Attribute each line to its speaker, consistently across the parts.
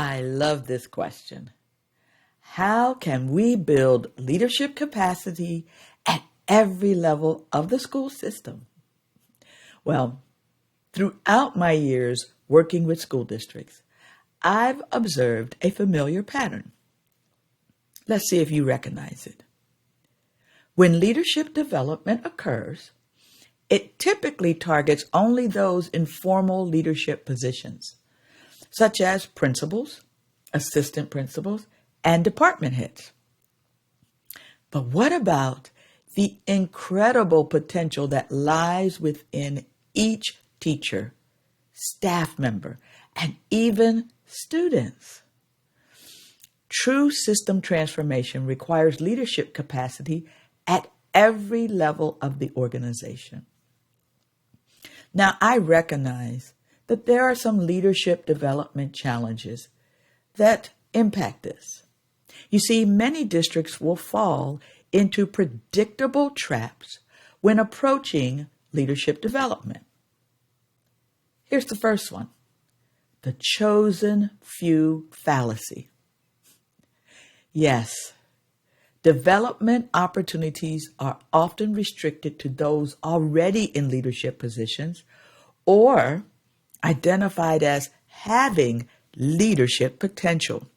Speaker 1: I love this question. How can we build leadership capacity at every level of the school system? Well, throughout my years working with school districts, I've observed a familiar pattern. Let's see if you recognize it. When leadership development occurs, it typically targets only those in formal leadership positions, such as principals, assistant principals, and department heads. But what about the incredible potential that lies within each teacher, staff member, and even students? True system transformation requires leadership capacity at every level of the organization. Now, I recognize that there are some leadership development challenges that impact this. You see, many districts will fall into predictable traps when approaching leadership development. Here's the first one: the chosen few fallacy. Yes, development opportunities are often restricted to those already in leadership positions or identified as having leadership potential.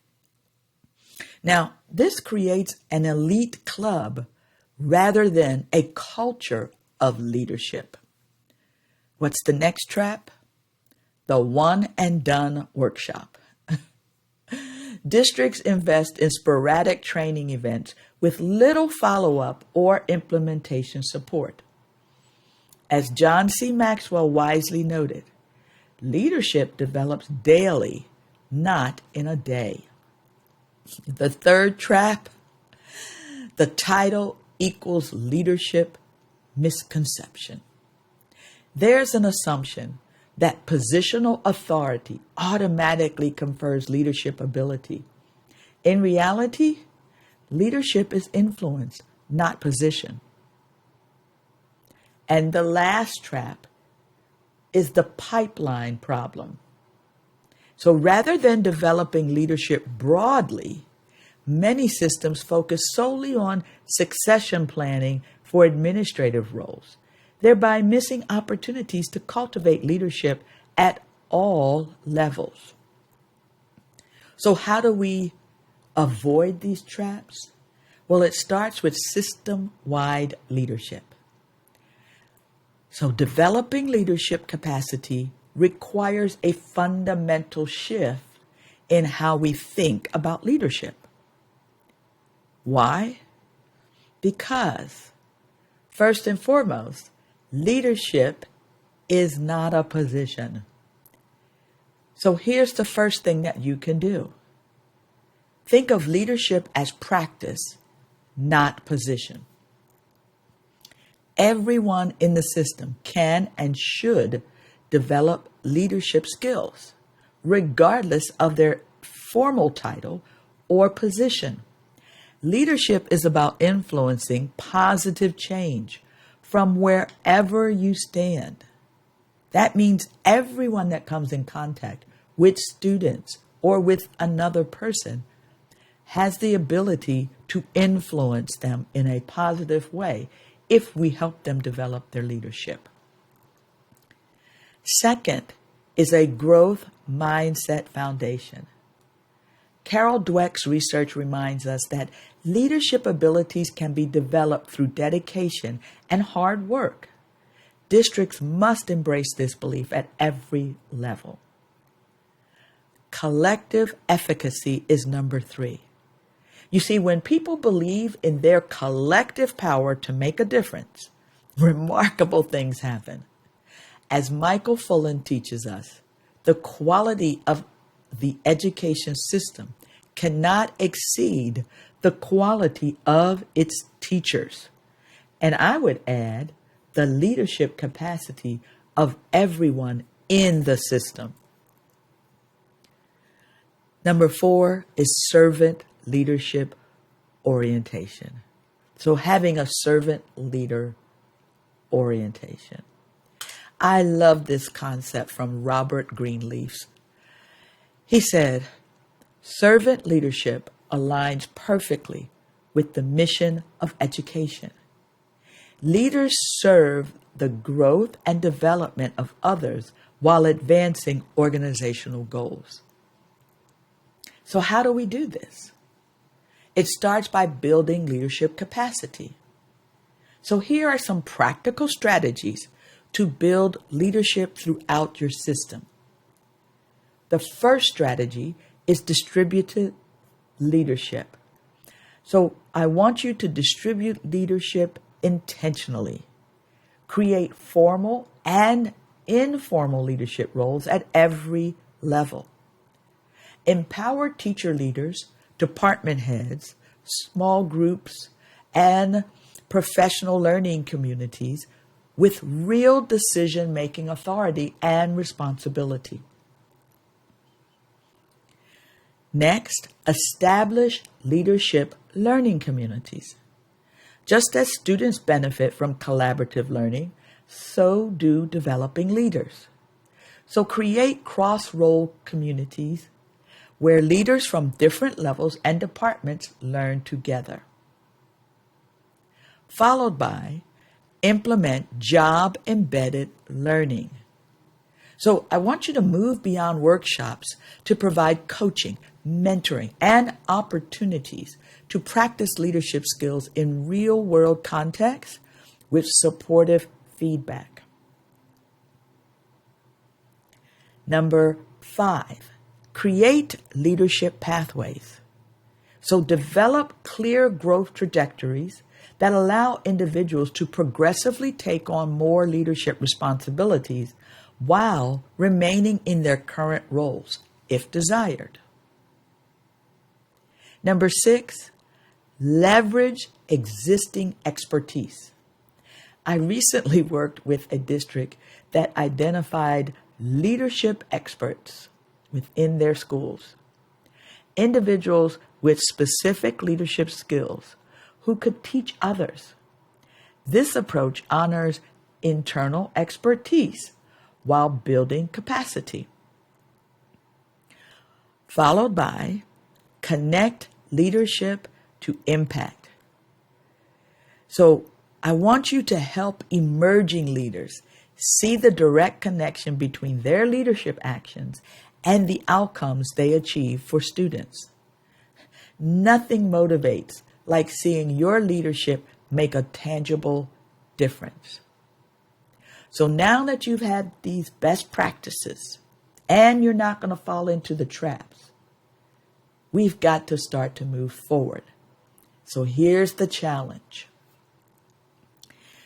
Speaker 1: Now, this creates an elite club rather than a culture of leadership. What's the next trap? The one and done workshop. Districts invest in sporadic training events with little follow-up or implementation support. As John C. Maxwell wisely noted, leadership develops daily, not in a day. The third trap: the title equals leadership misconception. There's an assumption that positional authority automatically confers leadership ability. In reality, leadership is influence, not position. And the last trap is the pipeline problem. So rather than developing leadership broadly, many systems focus solely on succession planning for administrative roles, thereby missing opportunities to cultivate leadership at all levels. So how do we avoid these traps? Well, it starts with system-wide leadership. So developing leadership capacity requires a fundamental shift in how we think about leadership. Why? Because, first and foremost, leadership is not a position. So here's the first thing that you can do. Think of leadership as practice, not position. Everyone in the system can and should develop leadership skills, regardless of their formal title or position. Leadership is about influencing positive change from wherever you stand. That means everyone that comes in contact with students or with another person has the ability to influence them in a positive way if we help them develop their leadership. Second is a growth mindset foundation. Carol Dweck's research reminds us that leadership abilities can be developed through dedication and hard work. Districts must embrace this belief at every level. Collective efficacy is number 3. You see, when people believe in their collective power to make a difference, remarkable things happen. As Michael Fullen teaches us, the quality of the education system cannot exceed the quality of its teachers. And I would add the leadership capacity of everyone in the system. Number 4 is servant leadership orientation. So having a servant leader orientation. I love this concept from Robert Greenleaf. He said, Servant leadership aligns perfectly with the mission of education. Leaders serve the growth and development of others while advancing organizational goals. So how do we do this? It starts by building leadership capacity. So here are some practical strategies to build leadership throughout your system. The first strategy is distributed leadership. So I want you to distribute leadership intentionally. Create formal and informal leadership roles at every level. Empower teacher leaders, department heads, small groups, and professional learning communities with real decision-making authority and responsibility. Next, establish leadership learning communities. Just as students benefit from collaborative learning, so do developing leaders. So create cross-role communities where leaders from different levels and departments learn together. Followed by implement job-embedded learning. So I want you to move beyond workshops to provide coaching, mentoring, and opportunities to practice leadership skills in real-world contexts with supportive feedback. Number 5, create leadership pathways. So develop clear growth trajectories that allow individuals to progressively take on more leadership responsibilities while remaining in their current roles, if desired. Number 6, leverage existing expertise. I recently worked with a district that identified leadership experts within their schools, individuals with specific leadership skills who could teach others. This approach honors internal expertise while building capacity. Followed by connect leadership to impact. So I want you to help emerging leaders see the direct connection between their leadership actions and the outcomes they achieve for students. Nothing motivates like seeing your leadership make a tangible difference. So now that you've had these best practices and you're not going to fall into the traps, we've got to start to move forward. So here's the challenge.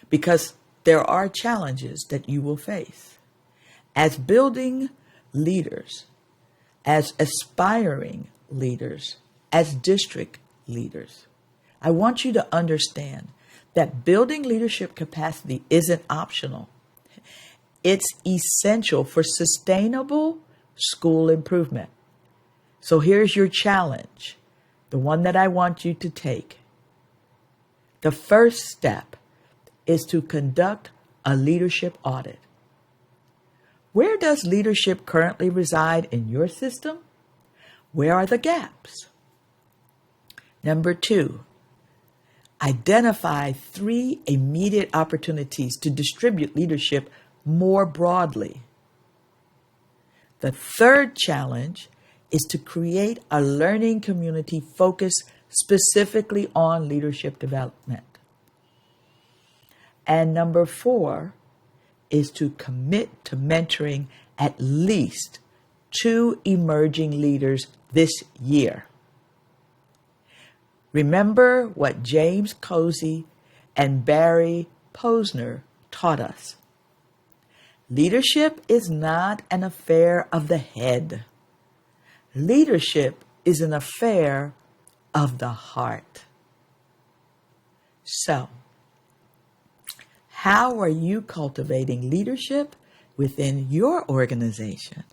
Speaker 1: Because there are challenges that you will face. As building leaders, as aspiring leaders, as district leaders, I want you to understand that building leadership capacity isn't optional. It's essential for sustainable school improvement. So here's your challenge, the one that I want you to take. The first step is to conduct a leadership audit. Where does leadership currently reside in your system? Where are the gaps? Number 2, identify 3 immediate opportunities to distribute leadership more broadly. The third challenge is to create a learning community focused specifically on leadership development. And number 4 is to commit to mentoring at least 2 emerging leaders this year. Remember what James Cozy and Barry Posner taught us. Leadership is not an affair of the head. Leadership is an affair of the heart. So, how are you cultivating leadership within your organization?